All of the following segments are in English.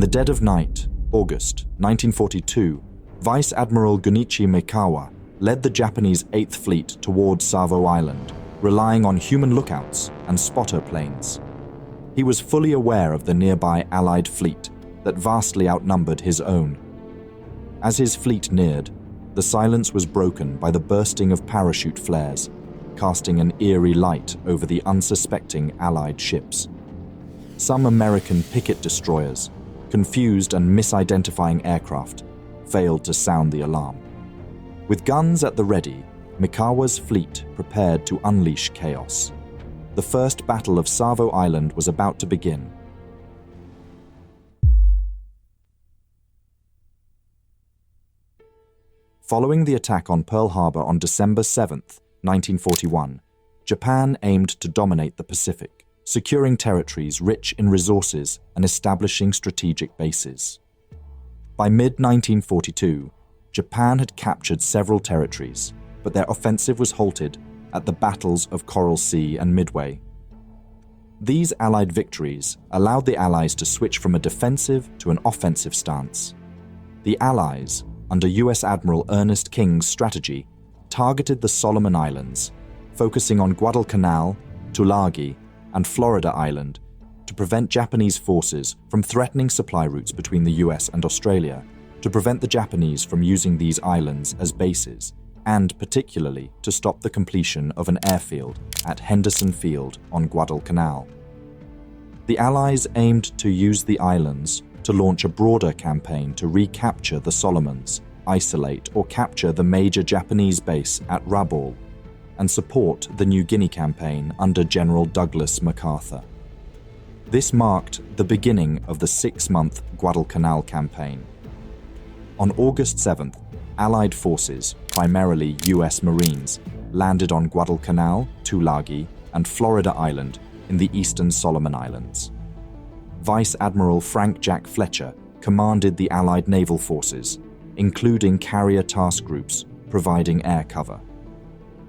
the dead of night, August 1942, Vice Admiral Gunichi Mikawa led the Japanese 8th Fleet towards Savo Island, relying on human lookouts and spotter planes. He was fully aware of the nearby Allied fleet that vastly outnumbered his own. As his fleet neared, the silence was broken by the bursting of parachute flares, casting an eerie light over the unsuspecting Allied ships. Some American picket destroyers, confused and misidentifying aircraft, failed to sound the alarm. With guns at the ready, Mikawa's fleet prepared to unleash chaos. The first battle of Savo Island was about to begin. Following the attack on Pearl Harbor on December 7, 1941, Japan aimed to dominate the Pacific, securing territories rich in resources and establishing strategic bases. By mid-1942, Japan had captured several territories, but their offensive was halted at the battles of Coral Sea and Midway. These Allied victories allowed the Allies to switch from a defensive to an offensive stance. The Allies, under US Admiral Ernest King's strategy, targeted the Solomon Islands, focusing on Guadalcanal, Tulagi, and Florida Island to prevent Japanese forces from threatening supply routes between the US and Australia, to prevent the Japanese from using these islands as bases, and particularly to stop the completion of an airfield at Henderson Field on Guadalcanal. The Allies aimed to use the islands to launch a broader campaign to recapture the Solomons, isolate or capture the major Japanese base at Rabaul, and support the New Guinea campaign under General Douglas MacArthur. This marked the beginning of the 6-month Guadalcanal campaign. On August 7th, Allied forces, primarily US Marines, landed on Guadalcanal, Tulagi, and Florida Island in the eastern Solomon Islands. Vice Admiral Frank Jack Fletcher commanded the Allied naval forces, including carrier task groups providing air cover.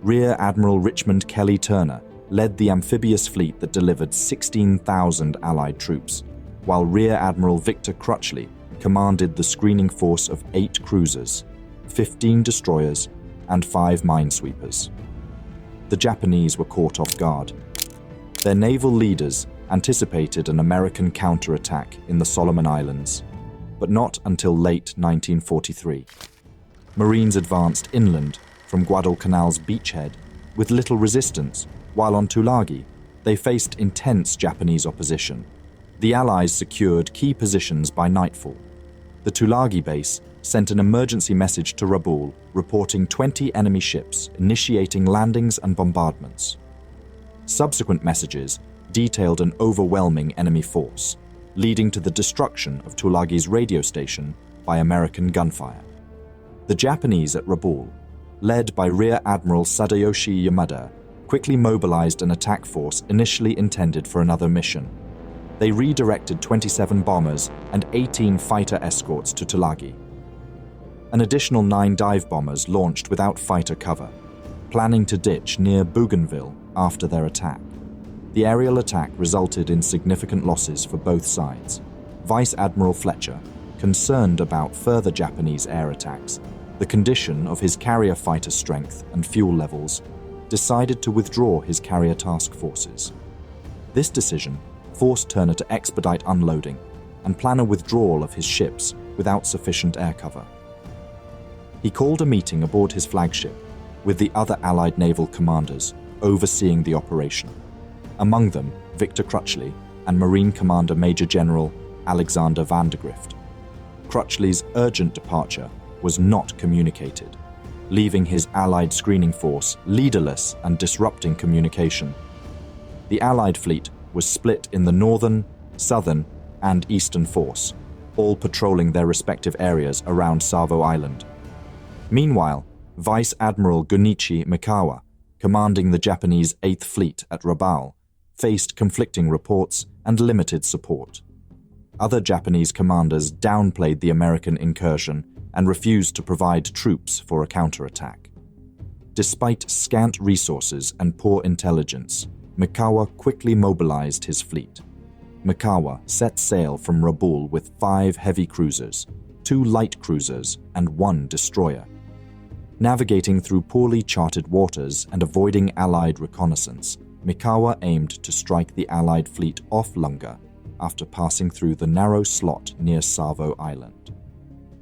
Rear Admiral Richmond Kelly Turner led the amphibious fleet that delivered 16,000 Allied troops, while Rear Admiral Victor Crutchley commanded the screening force of 8 cruisers, 15 destroyers, and 5 minesweepers. The Japanese were caught off guard. Their naval leaders anticipated an American counterattack in the Solomon Islands, but not until late 1943. Marines advanced inland from Guadalcanal's beachhead with little resistance, while on Tulagi they faced intense Japanese opposition. The Allies secured key positions by nightfall. The Tulagi base sent an emergency message to Rabaul reporting 20 enemy ships initiating landings and bombardments. Subsequent messages detailed an overwhelming enemy force, leading to the destruction of Tulagi's radio station by American gunfire. The Japanese at Rabaul, led by Rear Admiral Sadayoshi Yamada, quickly mobilized an attack force initially intended for another mission. They redirected 27 bombers and 18 fighter escorts to Tulagi. An additional 9 dive bombers launched without fighter cover, planning to ditch near Bougainville after their attack. The aerial attack resulted in significant losses for both sides. Vice Admiral Fletcher, concerned about further Japanese air attacks, the condition of his carrier fighter strength and fuel levels, decided to withdraw his carrier task forces. This decision forced Turner to expedite unloading and plan a withdrawal of his ships without sufficient air cover. He called a meeting aboard his flagship with the other Allied naval commanders overseeing the operation, among them Victor Crutchley and Marine Commander Major General Alexander Vandergrift. Crutchley's urgent departure was not communicated, leaving his Allied screening force leaderless and disrupting communication. The Allied fleet was split in the northern, southern, and eastern force, all patrolling their respective areas around Savo Island. Meanwhile, Vice Admiral Gunichi Mikawa, commanding the Japanese 8th Fleet at Rabaul, faced conflicting reports and limited support. Other Japanese commanders downplayed the American incursion and refused to provide troops for a counterattack. Despite scant resources and poor intelligence, Mikawa quickly mobilized his fleet. Mikawa set sail from Rabaul with 5 heavy cruisers, 2 light cruisers, and 1 destroyer. Navigating through poorly charted waters and avoiding Allied reconnaissance, Mikawa aimed to strike the Allied fleet off Lunga after passing through the narrow slot near Savo Island.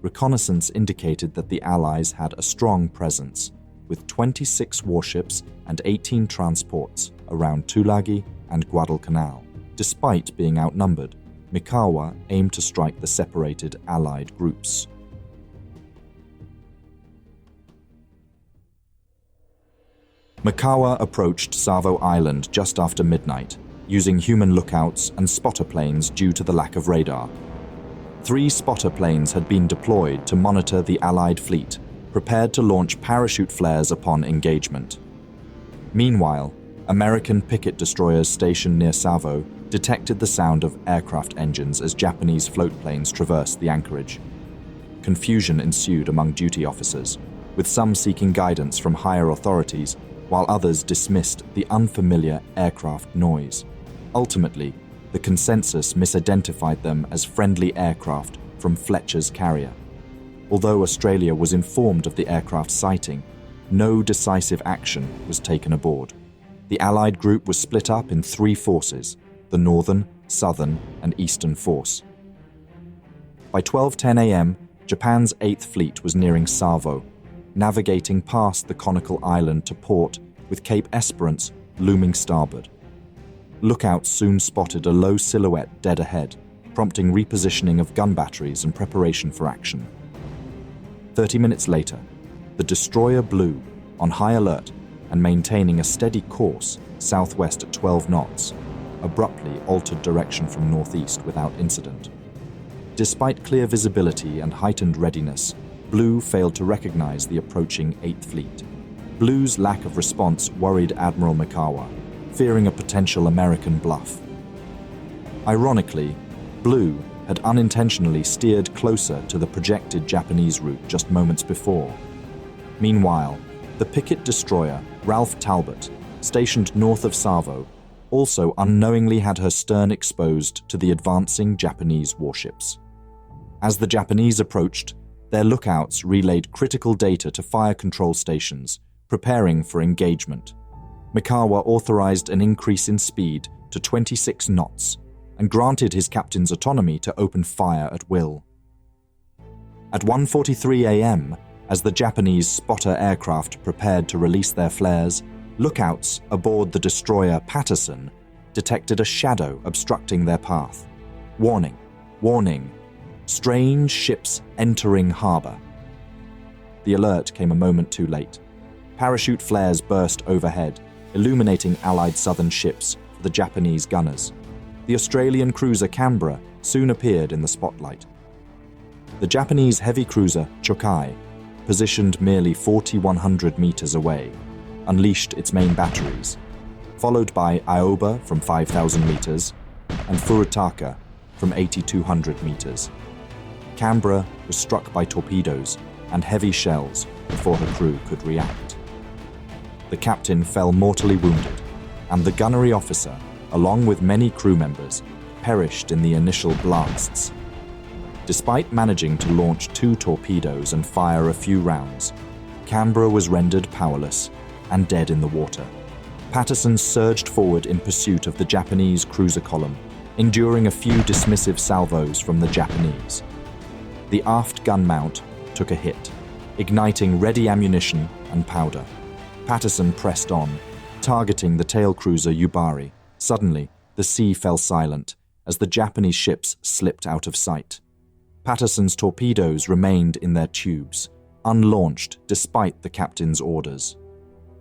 Reconnaissance indicated that the Allies had a strong presence, with 26 warships and 18 transports around Tulagi and Guadalcanal. Despite being outnumbered, Mikawa aimed to strike the separated Allied groups. Mikawa approached Savo Island just after midnight, using human lookouts and spotter planes due to the lack of radar. 3 spotter planes had been deployed to monitor the Allied fleet, prepared to launch parachute flares upon engagement. Meanwhile, American picket destroyers stationed near Savo detected the sound of aircraft engines as Japanese float planes traversed the anchorage. Confusion ensued among duty officers, with some seeking guidance from higher authorities, while others dismissed the unfamiliar aircraft noise. Ultimately, the consensus misidentified them as friendly aircraft from Fletcher's carrier. Although Australia was informed of the aircraft sighting, no decisive action was taken aboard. The Allied group was split up in 3 forces: the Northern, Southern, and Eastern Force. By 12:10 a.m., Japan's 8th Fleet was nearing Savo, navigating past the conical island to port with Cape Esperance looming starboard. Lookouts soon spotted a low silhouette dead ahead, prompting repositioning of gun batteries and preparation for action. 30 minutes later, the destroyer blew, on high alert and maintaining a steady course southwest at 12 knots, abruptly altered direction from northeast without incident. Despite clear visibility and heightened readiness, Blue failed to recognize the approaching 8th Fleet. Blue's lack of response worried Admiral Mikawa, fearing a potential American bluff. Ironically, Blue had unintentionally steered closer to the projected Japanese route just moments before. Meanwhile, the picket destroyer Ralph Talbot, stationed north of Savo, also unknowingly had her stern exposed to the advancing Japanese warships. As the Japanese approached, their lookouts relayed critical data to fire control stations, preparing for engagement. Mikawa authorized an increase in speed to 26 knots and granted his captains autonomy to open fire at will. At 1:43 a.m., as the Japanese spotter aircraft prepared to release their flares, lookouts aboard the destroyer Patterson detected a shadow obstructing their path. Warning, warning, strange ships entering harbor. The alert came a moment too late. Parachute flares burst overhead, illuminating Allied southern ships for the Japanese gunners. The Australian cruiser Canberra soon appeared in the spotlight. The Japanese heavy cruiser Chokai, positioned merely 4,100 meters away, unleashed its main batteries, followed by Ioba from 5,000 meters and Furutaka from 8,200 meters. Canberra was struck by torpedoes and heavy shells before her crew could react. The captain fell mortally wounded, and the gunnery officer, along with many crew members, perished in the initial blasts. Despite managing to launch 2 torpedoes and fire a few rounds, Canberra was rendered powerless and dead in the water. Patterson surged forward in pursuit of the Japanese cruiser column, enduring a few dismissive salvos from the Japanese. The aft gun mount took a hit, igniting ready ammunition and powder. Patterson pressed on, targeting the tail cruiser Yubari. Suddenly, the sea fell silent as the Japanese ships slipped out of sight. Patterson's torpedoes remained in their tubes, unlaunched despite the captain's orders.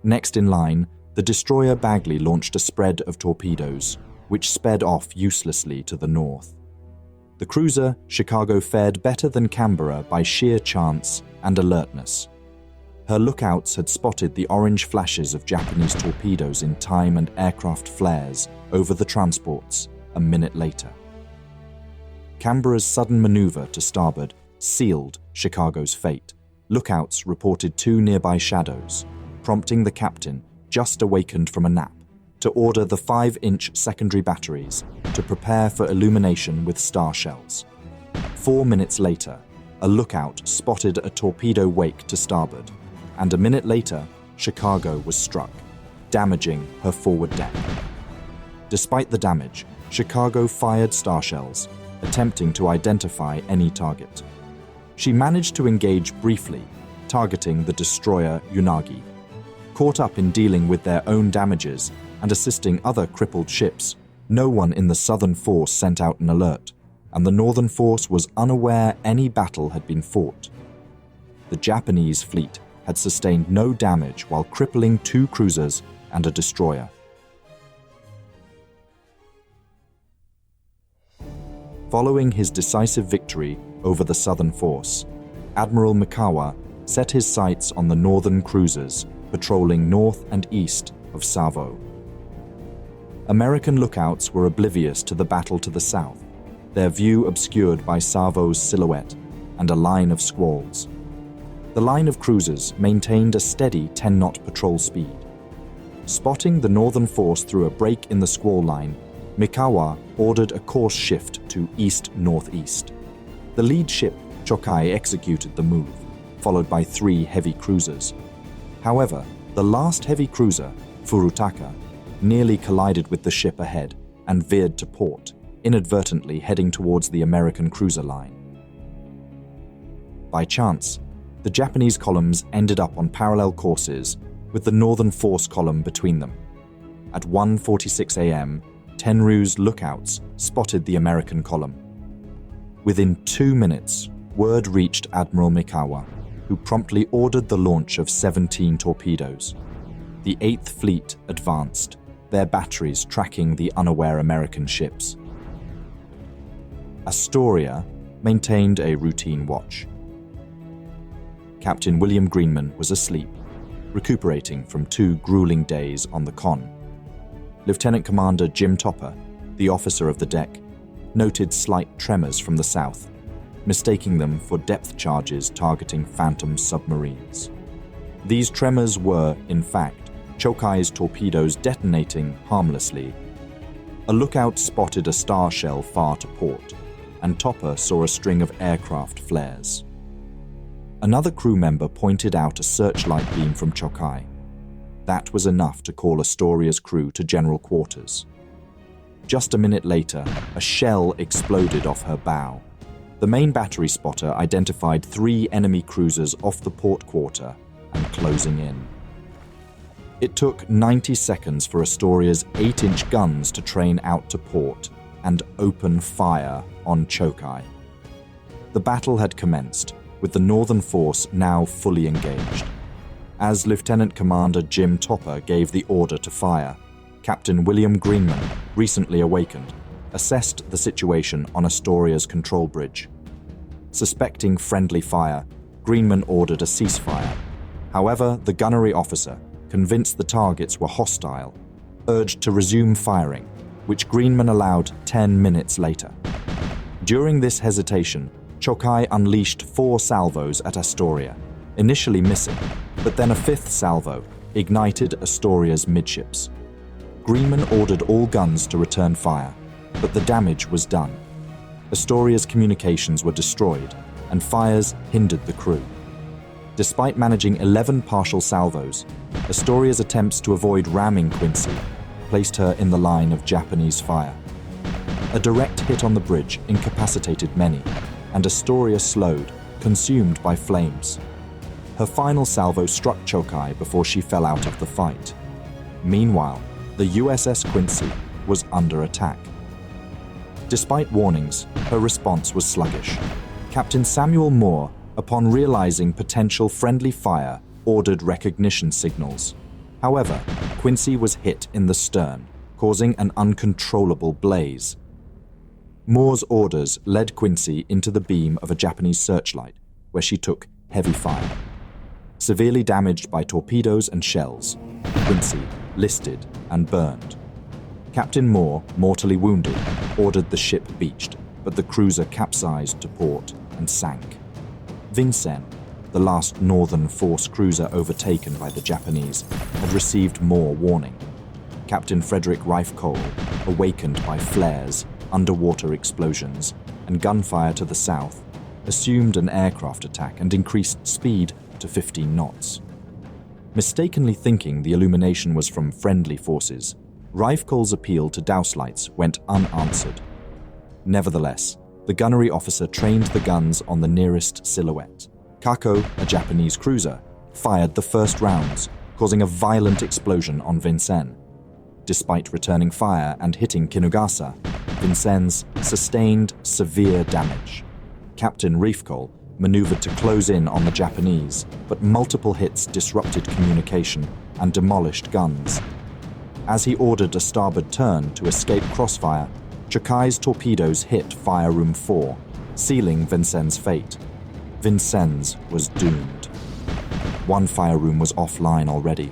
Next in line, the destroyer Bagley launched a spread of torpedoes, which sped off uselessly to the north. The cruiser Chicago fared better than Canberra by sheer chance and alertness. Her lookouts had spotted the orange flashes of Japanese torpedoes in time and aircraft flares over the transports a minute later. Canberra's sudden maneuver to starboard sealed Chicago's fate. Lookouts reported 2 nearby shadows, prompting the captain, just awakened from a nap, to order the 5-inch secondary batteries to prepare for illumination with star shells. 4 minutes later, a lookout spotted a torpedo wake to starboard, and a minute later, Chicago was struck, damaging her forward deck. Despite the damage, Chicago fired star shells, attempting to identify any target. She managed to engage briefly, targeting the destroyer Unagi. Caught up in dealing with their own damages and assisting other crippled ships, no one in the Southern Force sent out an alert, and the Northern Force was unaware any battle had been fought. The Japanese fleet had sustained no damage while crippling 2 cruisers and a destroyer. Following his decisive victory over the Southern Force, Admiral Mikawa set his sights on the northern cruisers patrolling north and east of Savo. American lookouts were oblivious to the battle to the south, their view obscured by Savo's silhouette and a line of squalls. The line of cruisers maintained a steady 10-knot patrol speed. Spotting the northern force through a break in the squall line, Mikawa ordered a course shift to east-northeast. The lead ship, Chokai, executed the move, followed by 3 heavy cruisers. However, the last heavy cruiser, Furutaka, nearly collided with the ship ahead and veered to port, inadvertently heading towards the American cruiser line. By chance, the Japanese columns ended up on parallel courses with the Northern Force column between them. At 1:46 a.m., Tenryu's lookouts spotted the American column. Within 2 minutes, word reached Admiral Mikawa, who promptly ordered the launch of 17 torpedoes. The 8th Fleet advanced, their batteries tracking the unaware American ships. Astoria maintained a routine watch. Captain William Greenman was asleep, recuperating from 2 grueling days on the con. Lieutenant Commander Jim Topper, the officer of the deck, noted slight tremors from the south, mistaking them for depth charges targeting Phantom submarines. These tremors were, in fact, Chokai's torpedoes detonating harmlessly. A lookout spotted a star shell far to port, and Topper saw a string of aircraft flares. Another crew member pointed out a searchlight beam from Chokai. That was enough to call Astoria's crew to general quarters. Just a minute later, a shell exploded off her bow. The main battery spotter identified 3 enemy cruisers off the port quarter and closing in. It took 90 seconds for Astoria's 8-inch guns to train out to port and open fire on Chokai. The battle had commenced, with the Northern Force now fully engaged. As Lieutenant Commander Jim Topper gave the order to fire, Captain William Greenman, recently awakened, assessed the situation on Astoria's control bridge. Suspecting friendly fire, Greenman ordered a ceasefire. However, the gunnery officer, convinced the targets were hostile, urged to resume firing, which Greenman allowed 10 minutes later. During this hesitation, Chokai unleashed 4 salvos at Astoria, initially missing, but then a 5th salvo ignited Astoria's midships. Greenman ordered all guns to return fire, but the damage was done. Astoria's communications were destroyed, and fires hindered the crew. Despite managing 11 partial salvos, Astoria's attempts to avoid ramming Quincy placed her in the line of Japanese fire. A direct hit on the bridge incapacitated many, and Astoria slowed, consumed by flames. Her final salvo struck Chokai before she fell out of the fight. Meanwhile, the USS Quincy was under attack. Despite warnings, her response was sluggish. Captain Samuel Moore, upon realizing potential friendly fire, ordered recognition signals. However, Quincy was hit in the stern, causing an uncontrollable blaze. Moore's orders led Quincy into the beam of a Japanese searchlight, where she took heavy fire. Severely damaged by torpedoes and shells, Quincy listed and burned. Captain Moore, mortally wounded, ordered the ship beached, but the cruiser capsized to port and sank. Vincennes, the last Northern Force cruiser overtaken by the Japanese, had received more warning. Captain Frederick Rife Cole, awakened by flares, underwater explosions, and gunfire to the south, assumed an aircraft attack and increased speed to 15 knots. Mistakenly thinking the illumination was from friendly forces, Rife Cole's appeal to douse lights went unanswered. Nevertheless, the gunnery officer trained the guns on the nearest silhouette. Kako, a Japanese cruiser, fired the first rounds, causing a violent explosion on Vincennes. Despite returning fire and hitting Kinugasa, Vincennes sustained severe damage. Captain Rife Cole maneuvered to close in on the Japanese, but multiple hits disrupted communication and demolished guns. As he ordered a starboard turn to escape crossfire, Chokai's torpedoes hit Fire Room 4, sealing Vincennes' fate. Vincennes was doomed. One fire room was offline already.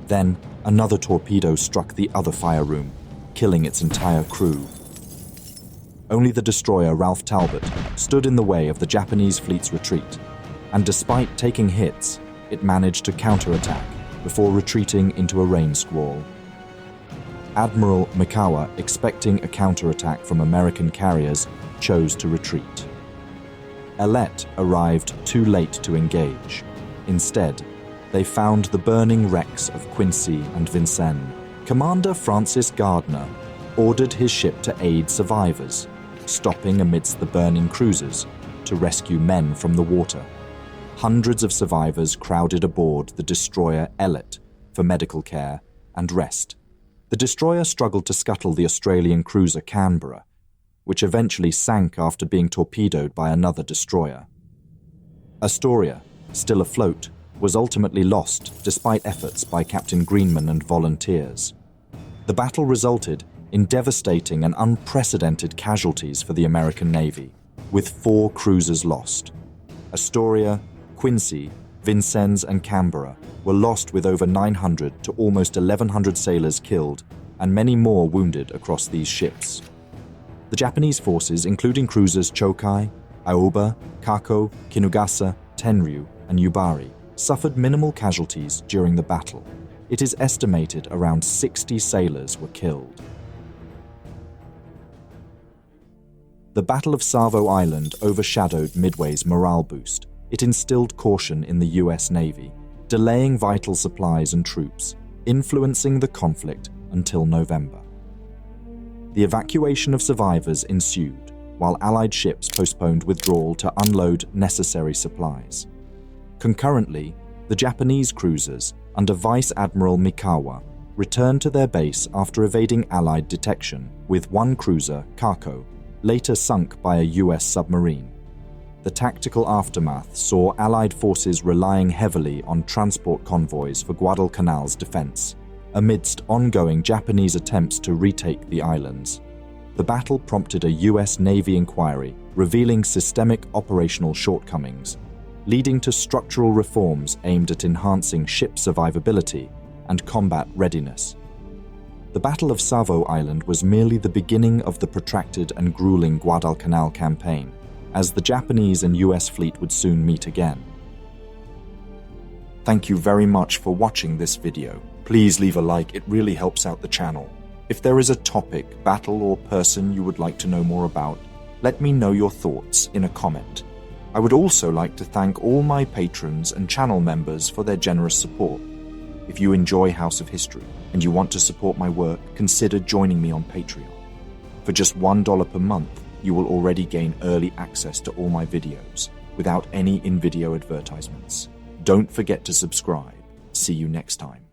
Then, another torpedo struck the other fire room, killing its entire crew. Only the destroyer Ralph Talbot stood in the way of the Japanese fleet's retreat, and despite taking hits, it managed to counterattack before retreating into a rain squall. Admiral Mikawa, expecting a counterattack from American carriers, chose to retreat. Alet arrived too late to engage. Instead, they found the burning wrecks of Quincy and Vincennes. Commander Francis Gardner ordered his ship to aid survivors, stopping amidst the burning cruisers to rescue men from the water. Hundreds of survivors crowded aboard the destroyer Ellet for medical care and rest. The destroyer struggled to scuttle the Australian cruiser Canberra, which eventually sank after being torpedoed by another destroyer. Astoria, still afloat, was ultimately lost despite efforts by Captain Greenman and volunteers. The battle resulted in devastating and unprecedented casualties for the American Navy, with 4 cruisers lost. Astoria, Quincy, Vincennes and Canberra were lost, with over 900 to almost 1,100 sailors killed and many more wounded across these ships. The Japanese forces, including cruisers Chokai, Aoba, Kako, Kinugasa, Tenryu and Yubari, suffered minimal casualties during the battle. It is estimated around 60 sailors were killed. The Battle of Savo Island overshadowed Midway's morale boost. It instilled caution in the US Navy, delaying vital supplies and troops, influencing the conflict until November. The evacuation of survivors ensued, while Allied ships postponed withdrawal to unload necessary supplies. Concurrently, the Japanese cruisers under Vice Admiral Mikawa returned to their base after evading Allied detection, with one cruiser, Kako, later sunk by a US submarine. The tactical aftermath saw Allied forces relying heavily on transport convoys for Guadalcanal's defense, amidst ongoing Japanese attempts to retake the islands. The battle prompted a US Navy inquiry revealing systemic operational shortcomings, leading to structural reforms aimed at enhancing ship survivability and combat readiness. The Battle of Savo Island was merely the beginning of the protracted and grueling Guadalcanal campaign, as the Japanese and US fleet would soon meet again. Thank you very much for watching this video. Please leave a like, it really helps out the channel. If there is a topic, battle or person you would like to know more about, let me know your thoughts in a comment. I would also like to thank all my patrons and channel members for their generous support. If you enjoy House of History and you want to support my work, consider joining me on Patreon. For just $1 per month, you will already gain early access to all my videos without any in-video advertisements. Don't forget to subscribe. See you next time.